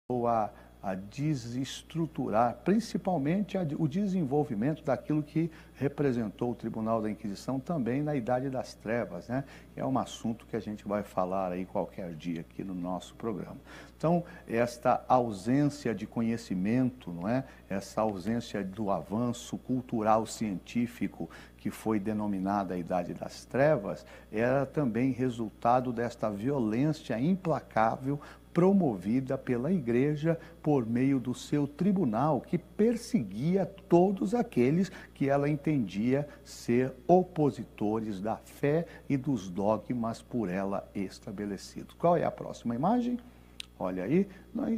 a desestruturar, principalmente o desenvolvimento daquilo que representou o Tribunal da Inquisição também na Idade das Trevas, né? É um assunto que a gente vai falar aí qualquer dia aqui no nosso programa. Então, esta ausência de conhecimento, não é? Essa ausência do avanço cultural científico que foi denominada a Idade das Trevas, era também resultado desta violência implacável promovida pela Igreja por meio do seu tribunal, que perseguia todos aqueles que ela entendia ser opositores da fé e dos dogmas por ela estabelecidos. Qual é a próxima imagem? Olha aí,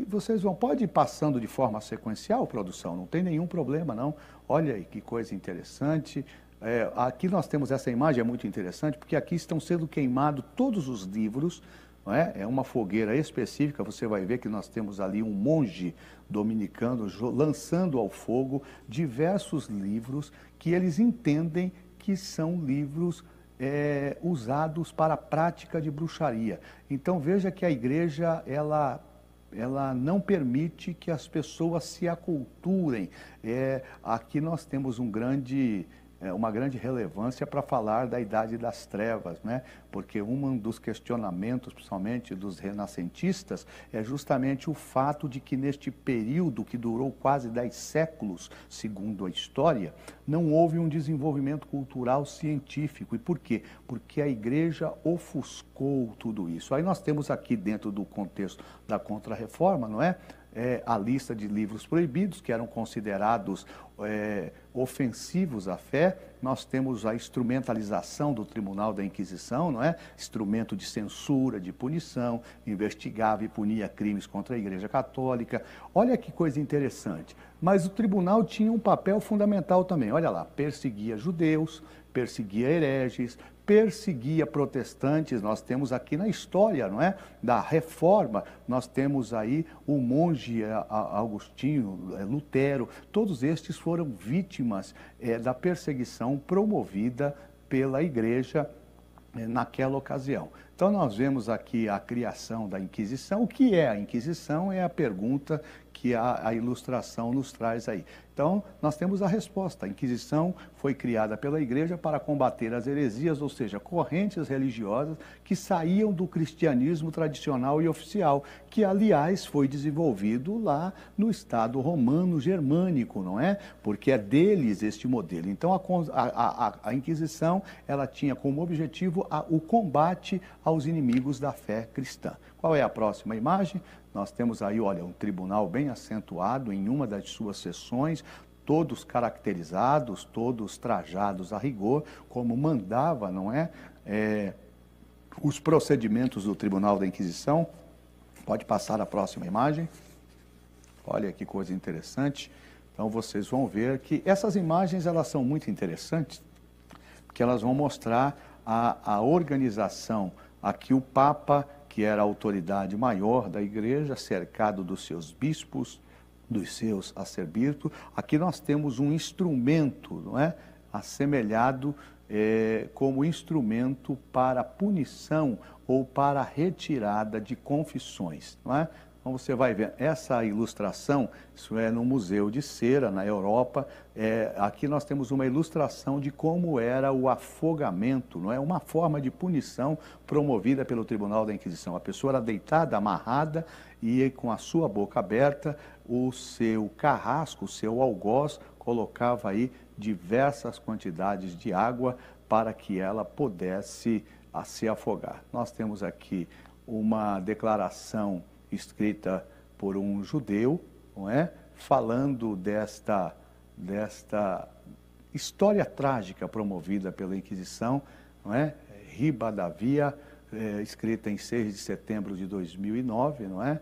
vocês pode ir passando de forma sequencial, produção, não tem nenhum problema não. Olha aí que coisa interessante. Aqui nós temos essa imagem, é muito interessante, porque aqui estão sendo queimados todos os livros. É uma fogueira específica, você vai ver que nós temos ali um monge dominicano lançando ao fogo diversos livros que eles entendem que são livros usados para a prática de bruxaria. Então veja que a igreja, ela não permite que as pessoas se aculturem. Aqui nós temos uma grande relevância para falar da Idade das Trevas, né? Porque um dos questionamentos, principalmente dos renascentistas, é justamente o fato de que neste período que durou quase 10 séculos, segundo a história, não houve um desenvolvimento cultural científico. E por quê? Porque a igreja ofuscou tudo isso. Aí nós temos aqui dentro do contexto da Contra-Reforma, não é? A lista de livros proibidos, que eram considerados ofensivos à fé. Nós temos a instrumentalização do Tribunal da Inquisição, não é? Instrumento de censura, de punição, investigava e punia crimes contra a Igreja Católica. Olha que coisa interessante. Mas o tribunal tinha um papel fundamental também. Olha lá, perseguia judeus, perseguia hereges, perseguia protestantes. Nós temos aqui na história, não é, da Reforma, nós temos aí o monge Agostinho, Lutero, todos estes foram vítimas da perseguição promovida pela Igreja naquela ocasião. Então nós vemos aqui a criação da Inquisição. O que é a Inquisição? É a pergunta que a ilustração nos traz aí. Então, nós temos a resposta. A Inquisição foi criada pela Igreja para combater as heresias, ou seja, correntes religiosas que saíam do cristianismo tradicional e oficial, que, aliás, foi desenvolvido lá no Estado romano germânico, não é? Porque é deles este modelo. Então, a Inquisição, ela tinha como objetivo o combate aos inimigos da fé cristã. Qual é a próxima imagem? Nós temos aí, olha, um tribunal bem acentuado em uma das suas sessões, todos caracterizados, todos trajados a rigor, como mandava, não é? Os procedimentos do Tribunal da Inquisição. Pode passar a próxima imagem. Olha que coisa interessante. Então vocês vão ver que essas imagens, elas são muito interessantes, porque elas vão mostrar a organização. Aqui o Papa, que era a autoridade maior da igreja, cercado dos seus bispos, dos seus arcebispos. Aqui nós temos um instrumento, não é? Assemelhado como instrumento para punição ou para retirada de confissões, não é? Então você vai ver essa ilustração, isso é no Museu de Cera, na Europa. Aqui nós temos uma ilustração de como era o afogamento, não é? Uma forma de punição promovida pelo Tribunal da Inquisição. A pessoa era deitada, amarrada, e com a sua boca aberta, o seu carrasco, o seu algoz, colocava aí diversas quantidades de água para que ela pudesse se afogar. Nós temos aqui uma declaração escrita por um judeu, não é? Falando desta história trágica promovida pela Inquisição, não é? Ribadavia, escrita em 6 de setembro de 2009, não é?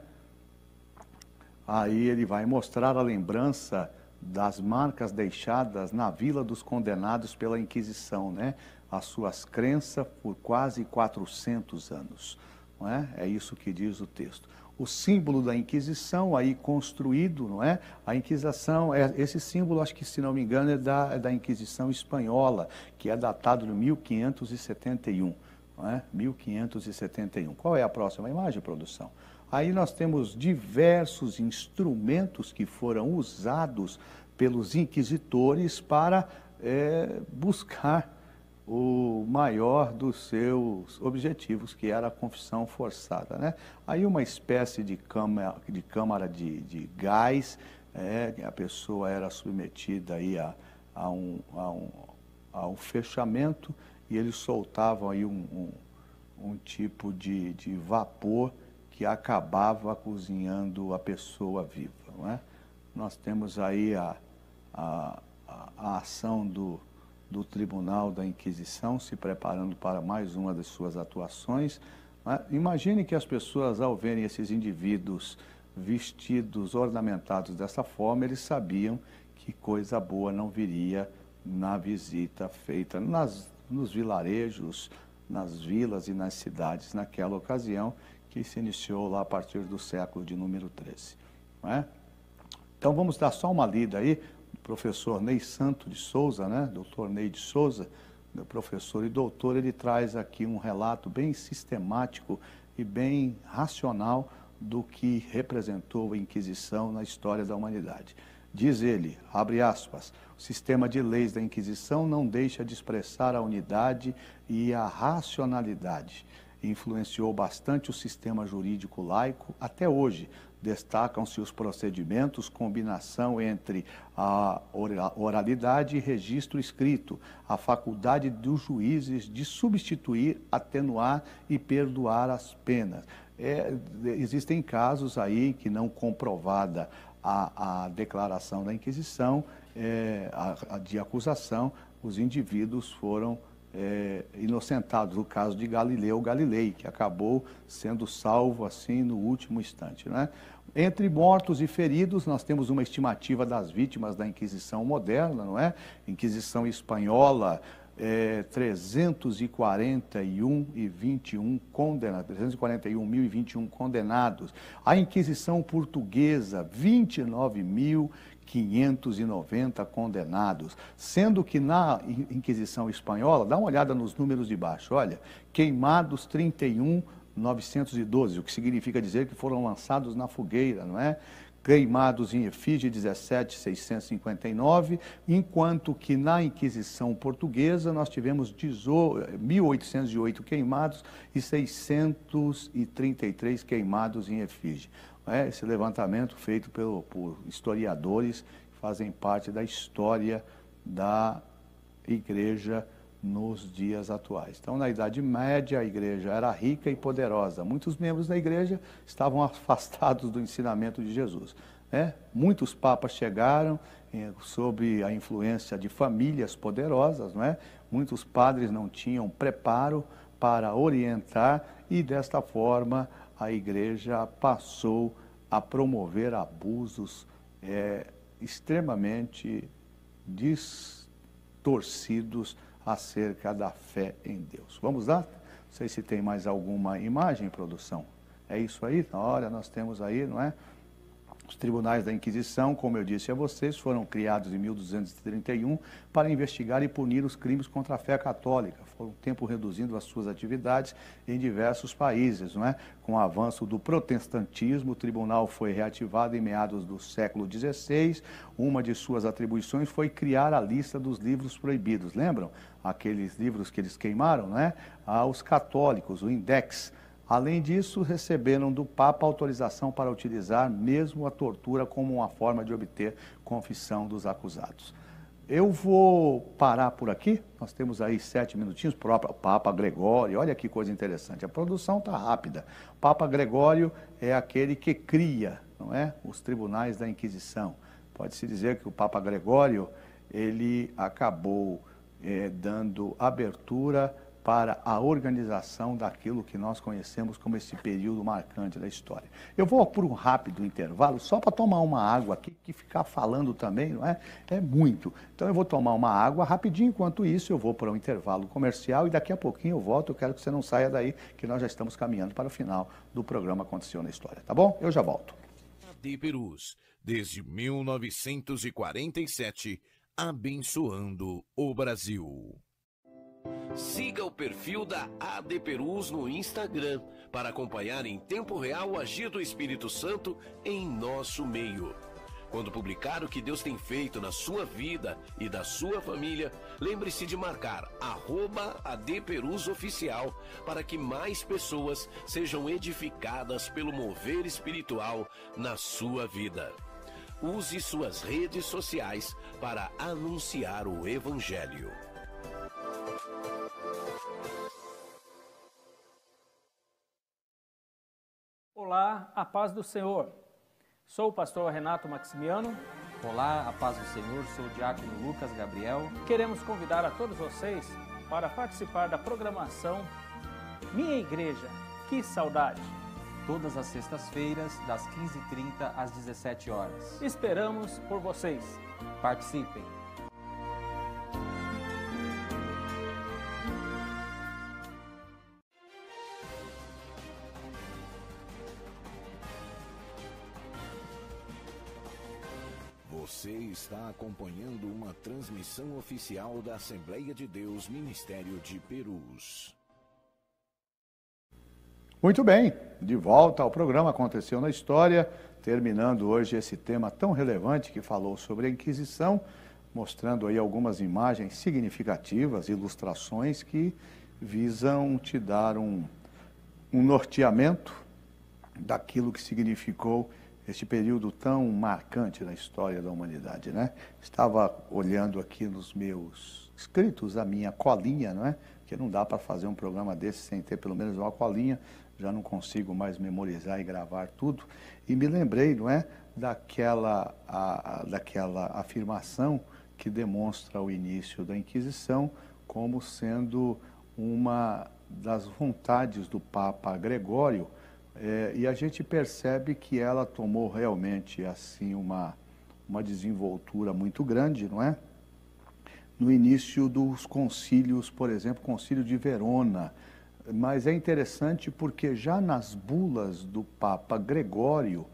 Aí ele vai mostrar a lembrança das marcas deixadas na Vila dos Condenados pela Inquisição, né? As suas crenças por quase 400 anos, não é? É isso que diz o texto. O símbolo da Inquisição aí construído, não é? A Inquisição, esse símbolo, acho que se não me engano, é da Inquisição espanhola, que é datado de 1571, não é? 1571. Qual é a próxima imagem, produção? Aí nós temos diversos instrumentos que foram usados pelos inquisitores para buscar o maior dos seus objetivos, que era a confissão forçada, né? Aí uma espécie de câmara de gás, a pessoa era submetida aí a um fechamento e eles soltavam aí um tipo de vapor que acabava cozinhando a pessoa viva, não é? Nós temos aí a ação do Tribunal da Inquisição se preparando para mais uma das suas atuações. Imagine que as pessoas, ao verem esses indivíduos vestidos, ornamentados dessa forma, eles sabiam que coisa boa não viria na visita feita nos vilarejos, nas vilas e nas cidades naquela ocasião, que se iniciou lá a partir do século de número 13. Não é? Então vamos dar só uma lida aí. O professor Ney Santo de Souza, né? Doutor Ney de Souza, meu professor e doutor, ele traz aqui um relato bem sistemático e bem racional do que representou a Inquisição na história da humanidade. Diz ele, abre aspas, o sistema de leis da Inquisição não deixa de expressar a unidade e a racionalidade. Influenciou bastante o sistema jurídico laico até hoje. Destacam-se os procedimentos, combinação entre a oralidade e registro escrito, a faculdade dos juízes de substituir, atenuar e perdoar as penas. Existem casos aí que, não comprovada a declaração da Inquisição, de acusação, os indivíduos foram inocentados. O caso de Galileu Galilei, que acabou sendo salvo assim no último instante, né? Entre mortos e feridos, nós temos uma estimativa das vítimas da Inquisição moderna, não é? Inquisição espanhola, 341.021 condenados. A Inquisição portuguesa, 29.590 condenados, sendo que na Inquisição espanhola, dá uma olhada nos números de baixo, olha, queimados 31.912, o que significa dizer que foram lançados na fogueira, não é? Queimados em efígie 17.659, enquanto que na Inquisição portuguesa nós tivemos 1.808 queimados e 633 queimados em efígie. Esse levantamento feito por historiadores que fazem parte da história da Igreja nos dias atuais. Então, na Idade Média, a Igreja era rica e poderosa. Muitos membros da Igreja estavam afastados do ensinamento de Jesus. Muitos papas chegaram sob a influência de famílias poderosas, não é? Muitos padres não tinham preparo para orientar e, desta forma, a Igreja passou a promover abusos extremamente distorcidos acerca da fé em Deus. Vamos lá? Não sei se tem mais alguma imagem, produção. É isso aí? Olha, nós temos aí, não é? Os tribunais da Inquisição, como eu disse a vocês, foram criados em 1231 para investigar e punir os crimes contra a fé católica. Foram um tempo reduzindo as suas atividades em diversos países, não é? Com o avanço do protestantismo, o tribunal foi reativado em meados do século XVI. Uma de suas atribuições foi criar a lista dos livros proibidos. Lembram? Aqueles livros que eles queimaram, não é? Aos católicos, o Index. Além disso, receberam do Papa autorização para utilizar mesmo a tortura como uma forma de obter confissão dos acusados. Eu vou parar por aqui, nós temos aí 7 minutinhos, o próprio Papa Gregório, olha que coisa interessante, a produção está rápida. O Papa Gregório é aquele que cria, não é? Os tribunais da Inquisição. Pode-se dizer que o Papa Gregório, ele acabou dando abertura para a organização daquilo que nós conhecemos como esse período marcante da história. Eu vou por um rápido intervalo, só para tomar uma água aqui, que ficar falando também, não é? É muito. Então eu vou tomar uma água rapidinho, enquanto isso eu vou para um intervalo comercial e daqui a pouquinho eu volto. Eu quero que você não saia daí, que nós já estamos caminhando para o final do programa Aconteceu na História, tá bom? Eu já volto. De Perus, desde 1947, abençoando o Brasil. Siga o perfil da AD Perus no Instagram para acompanhar em tempo real o agir do Espírito Santo em nosso meio. Quando publicar o que Deus tem feito na sua vida e da sua família, lembre-se de marcar @ADPerusOficial para que mais pessoas sejam edificadas pelo mover espiritual na sua vida. Use suas redes sociais para anunciar o Evangelho. Olá, a paz do Senhor. Sou o pastor Renato Maximiano. Olá, a paz do Senhor, sou o diácono Lucas Gabriel. Queremos convidar a todos vocês para participar da programação Minha Igreja, que saudade! Todas as sextas-feiras, das 15h30 às 17 horas. Esperamos por vocês. Participem! Você está acompanhando uma transmissão oficial da Assembleia de Deus Ministério de Perus. Muito bem, de volta ao programa Aconteceu na História, terminando hoje esse tema tão relevante que falou sobre a Inquisição, mostrando aí algumas imagens significativas, ilustrações que visam te dar um norteamento daquilo que significou este período tão marcante na história da humanidade, né? Estava olhando aqui nos meus escritos, a minha colinha, não é? Porque não dá para fazer um programa desse sem ter pelo menos uma colinha, já não consigo mais memorizar e gravar tudo. E me lembrei, não é? Daquela afirmação que demonstra o início da Inquisição como sendo uma das vontades do Papa Gregório. E a gente percebe que ela tomou realmente assim uma desenvoltura muito grande, não é? No início dos concílios, por exemplo, o Concílio de Verona. Mas é interessante porque já nas bulas do Papa Gregório,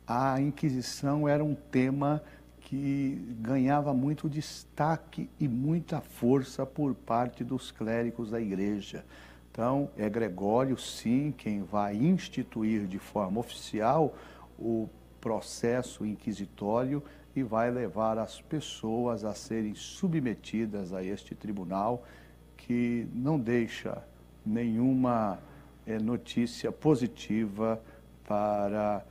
a Inquisição era um tema que ganhava muito destaque e muita força por parte dos clérigos da Igreja. Então, é Gregório, sim, quem vai instituir de forma oficial o processo inquisitório e vai levar as pessoas a serem submetidas a este tribunal que não deixa nenhuma notícia positiva para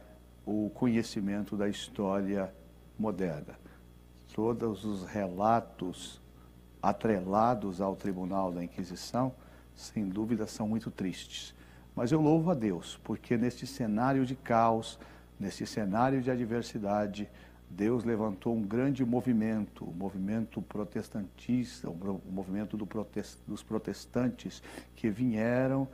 o conhecimento da história moderna. Todos os relatos atrelados ao Tribunal da Inquisição, sem dúvida, são muito tristes. Mas eu louvo a Deus, porque neste cenário de caos, neste cenário de adversidade, Deus levantou um grande movimento, o movimento protestantista, o movimento dos protestantes, que vieram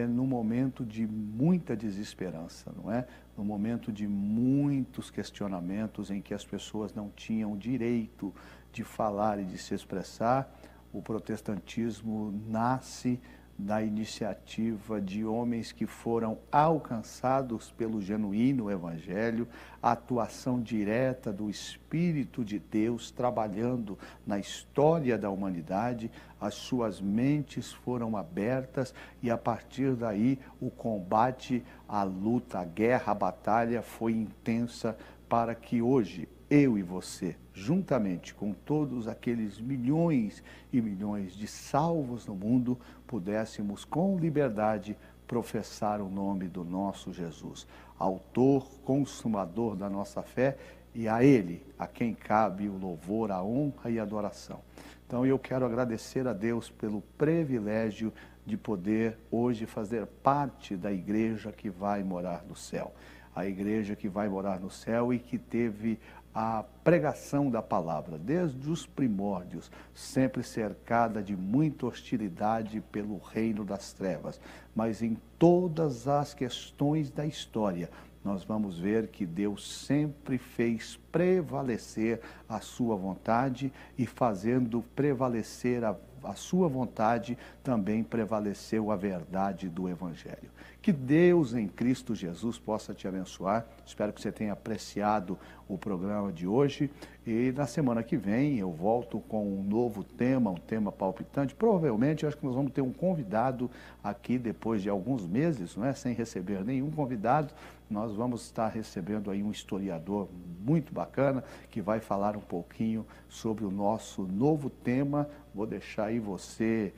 num momento de muita desesperança, não é? Num momento de muitos questionamentos, em que as pessoas não tinham direito de falar e de se expressar. O protestantismo nasce da iniciativa de homens que foram alcançados pelo genuíno Evangelho, a atuação direta do Espírito de Deus trabalhando na história da humanidade, as suas mentes foram abertas e a partir daí o combate, a luta, a guerra, a batalha foi intensa para que hoje eu e você, juntamente com todos aqueles milhões e milhões de salvos no mundo, pudéssemos com liberdade professar o nome do nosso Jesus, autor, consumador da nossa fé, e a Ele, a quem cabe o louvor, a honra e a adoração. Então eu quero agradecer a Deus pelo privilégio de poder hoje fazer parte da igreja que vai morar no céu. A igreja que vai morar no céu e que teve a pregação da palavra, desde os primórdios, sempre cercada de muita hostilidade pelo reino das trevas. Mas em todas as questões da história, nós vamos ver que Deus sempre fez prevalecer a sua vontade e fazendo prevalecer a a sua vontade, também prevaleceu a verdade do Evangelho. Que Deus em Cristo Jesus possa te abençoar. Espero que você tenha apreciado o programa de hoje. E na semana que vem eu volto com um novo tema, um tema palpitante. Provavelmente eu acho que nós vamos ter um convidado aqui depois de alguns meses, não é? Sem receber nenhum convidado. Nós vamos estar recebendo aí um historiador muito bacana que vai falar um pouquinho sobre o nosso novo tema. Vou deixar aí você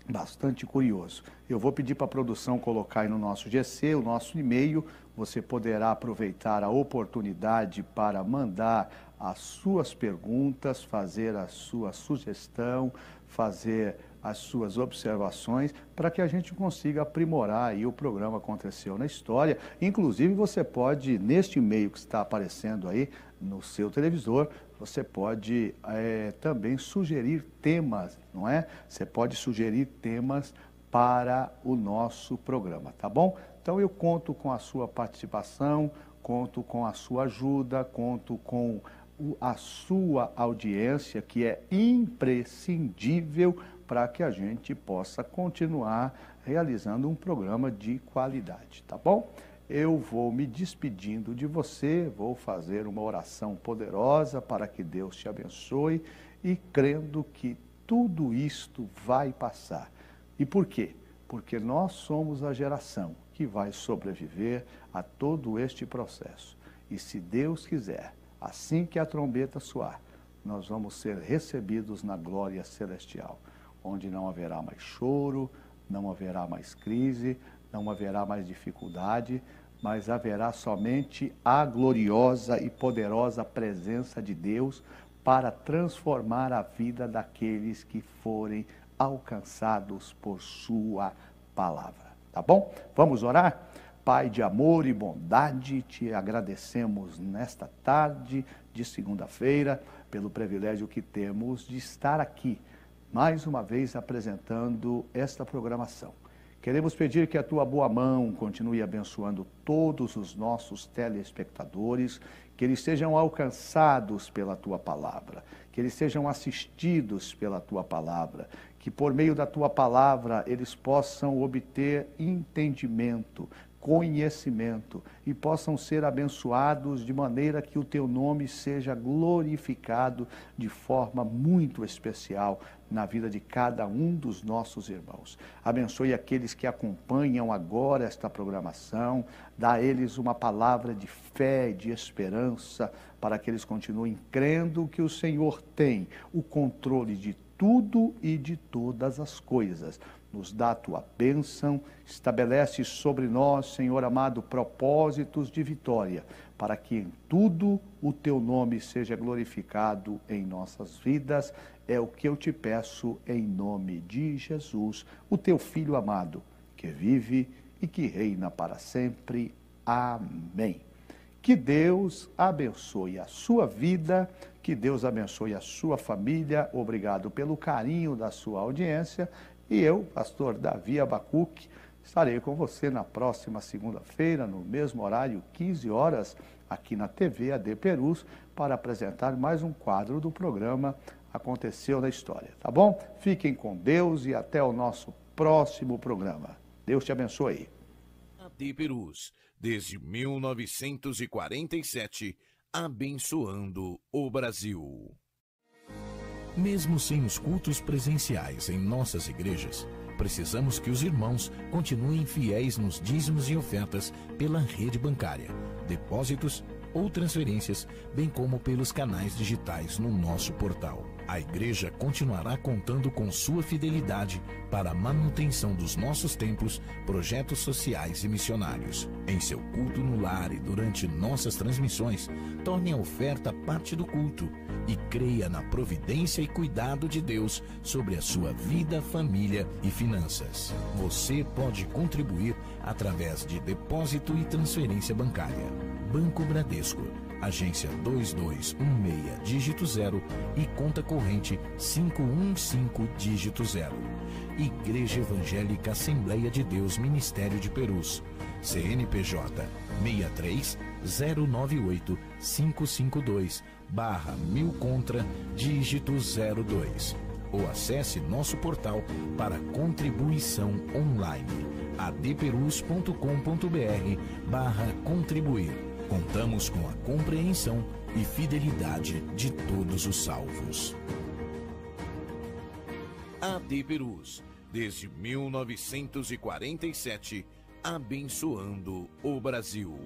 bastante curioso. Eu vou pedir para a produção colocar aí no nosso GC, o nosso e-mail. Você poderá aproveitar a oportunidade para mandar as suas perguntas, fazer a sua sugestão, fazer as suas observações, para que a gente consiga aprimorar aí o programa Aconteceu na História. Inclusive, você pode, neste e-mail que está aparecendo aí no seu televisor, você pode também sugerir temas, não é? Você pode sugerir temas para o nosso programa, tá bom? Então eu conto com a sua participação, conto com a sua ajuda, conto com a sua audiência, que é imprescindível para que a gente possa continuar realizando um programa de qualidade, tá bom? Eu vou me despedindo de você, vou fazer uma oração poderosa para que Deus te abençoe e crendo que tudo isto vai passar. E por quê? Porque nós somos a geração que vai sobreviver a todo este processo. E se Deus quiser, assim que a trombeta soar, nós vamos ser recebidos na glória celestial, onde não haverá mais choro, não haverá mais crise, não haverá mais dificuldade, mas haverá somente a gloriosa e poderosa presença de Deus para transformar a vida daqueles que forem alcançados por sua palavra. Tá bom? Vamos orar? Pai de amor e bondade, te agradecemos nesta tarde de segunda-feira pelo privilégio que temos de estar aqui, mais uma vez apresentando esta programação. Queremos pedir que a tua boa mão continue abençoando todos os nossos telespectadores, que eles sejam alcançados pela tua palavra, que eles sejam assistidos pela tua palavra, que por meio da tua palavra eles possam obter entendimento, conhecimento e possam ser abençoados de maneira que o teu nome seja glorificado de forma muito especial na vida de cada um dos nossos irmãos. Abençoe aqueles que acompanham agora esta programação, dá a eles uma palavra de fé e de esperança para que eles continuem crendo que o Senhor tem o controle de tudo e de todas as coisas. Nos dá a tua bênção, estabelece sobre nós, Senhor amado, propósitos de vitória, para que em tudo o teu nome seja glorificado em nossas vidas. É o que eu te peço em nome de Jesus, o teu Filho amado, que vive e que reina para sempre. Amém. Que Deus abençoe a sua vida, que Deus abençoe a sua família. Obrigado pelo carinho da sua audiência. E eu, pastor Davi Abacuque, estarei com você na próxima segunda-feira, no mesmo horário, 15 horas, aqui na TV AD Perus, para apresentar mais um quadro do programa Aconteceu na História, tá bom? Fiquem com Deus e até o nosso próximo programa. Deus te abençoe. AD Perus, desde 1947, abençoando o Brasil. Mesmo sem os cultos presenciais em nossas igrejas, precisamos que os irmãos continuem fiéis nos dízimos e ofertas pela rede bancária, depósitos ou transferências, bem como pelos canais digitais no nosso portal. A igreja continuará contando com sua fidelidade para a manutenção dos nossos templos, projetos sociais e missionários. Em seu culto no lar e durante nossas transmissões, torne a oferta parte do culto e creia na providência e cuidado de Deus sobre a sua vida, família e finanças. Você pode contribuir através de depósito e transferência bancária. Banco Bradesco, agência 2216, dígito 0 e conta corrente 515, dígito 0. Igreja Evangélica Assembleia de Deus Ministério de Perus, CNPJ 63098552/1000 contra, dígito 02. ou acesse nosso portal para contribuição online, adperus.com.br/contribuir. Contamos com a compreensão e fidelidade de todos os salvos. AD Perus, desde 1947, abençoando o Brasil.